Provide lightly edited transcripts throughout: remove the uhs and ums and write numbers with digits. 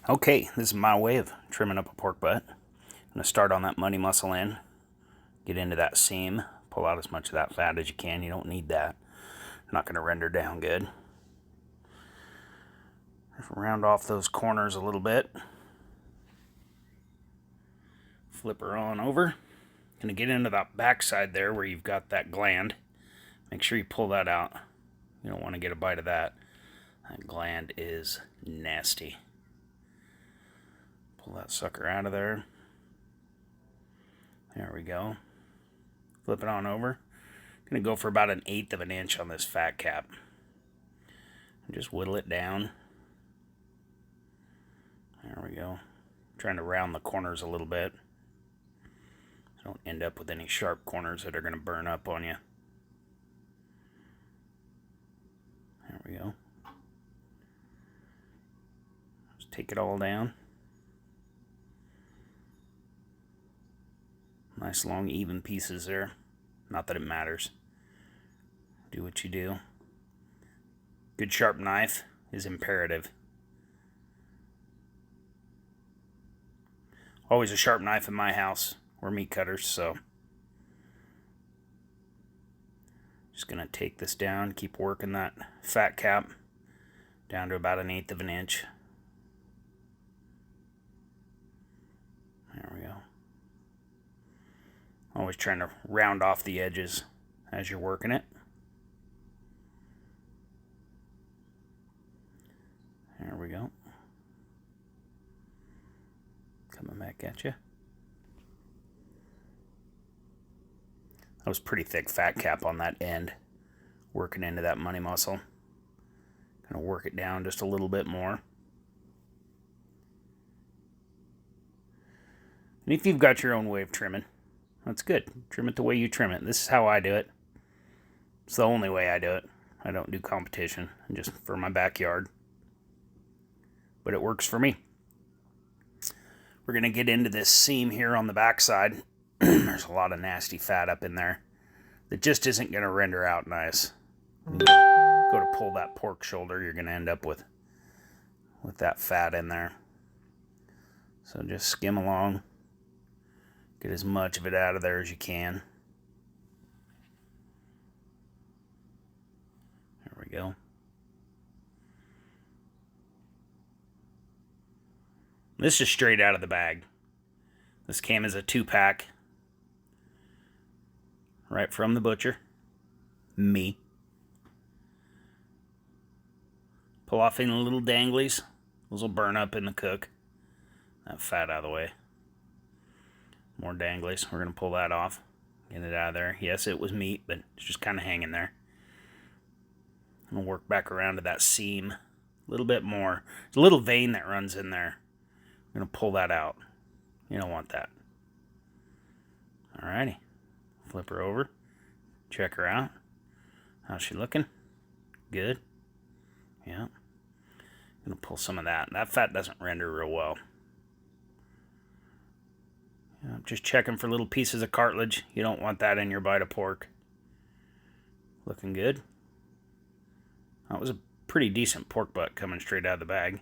Okay, this is my way of trimming up a pork butt. I'm going to start on that money muscle end, get into that seam, pull out as much of that fat as you can. You don't need that. Not going to render down good. Round off those corners a little bit. Flip her on over. Going to get into that back side there where you've got that gland. Make sure you pull that out. You don't want to get a bite of that. That gland is nasty. Pull that sucker out of there. There we go. Flip it on over. Going to go for about 1/8 of an inch on this fat cap. And just whittle it down. There we go. Trying to round the corners a little bit. So don't end up with any sharp corners that are going to burn up on you. There we go. Just take it all down. Nice long even pieces there. Not that it matters. Do what you do. Good sharp knife is imperative. Always a sharp knife in my house. We're meat cutters, so just gonna take this down, keep working that fat cap down to about 1/8 of an inch. There we go. Always trying to round off the edges as you're working it. There we go. Coming back at you. That was pretty thick fat cap on that end. Working into that money muscle. Gonna work it down just a little bit more. And if you've got your own way of trimming, that's good. Trim it the way you trim it. This is how I do it. It's the only way I do it. I don't do competition, just for my backyard. But it works for me. We're going to get into this seam here on the backside. There's a lot of nasty fat up in there that just isn't going to render out nice. When you go to pull that pork shoulder, you're going to end up with that fat in there. So just skim along. Get as much of it out of there as you can. There we go. This is straight out of the bag. This came as a 2-pack. Right from the butcher. Me. Pull off any little danglies. Those will burn up in the cook. That fat out of the way. More danglies. We're going to pull that off. Get it out of there. Yes, it was meat, but it's just kind of hanging there. I'm going to work back around to that seam a little bit more. There's a little vein that runs in there. I'm going to pull that out. You don't want that. Alrighty. Flip her over. Check her out. How's she looking? Good. Yeah. I'm going to pull some of that. That fat doesn't render real well. Just checking for little pieces of cartilage. You don't want that in your bite of pork. Looking good. That was a pretty decent pork butt coming straight out of the bag.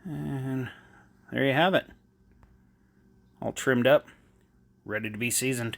And there you have it. All trimmed up, ready to be seasoned.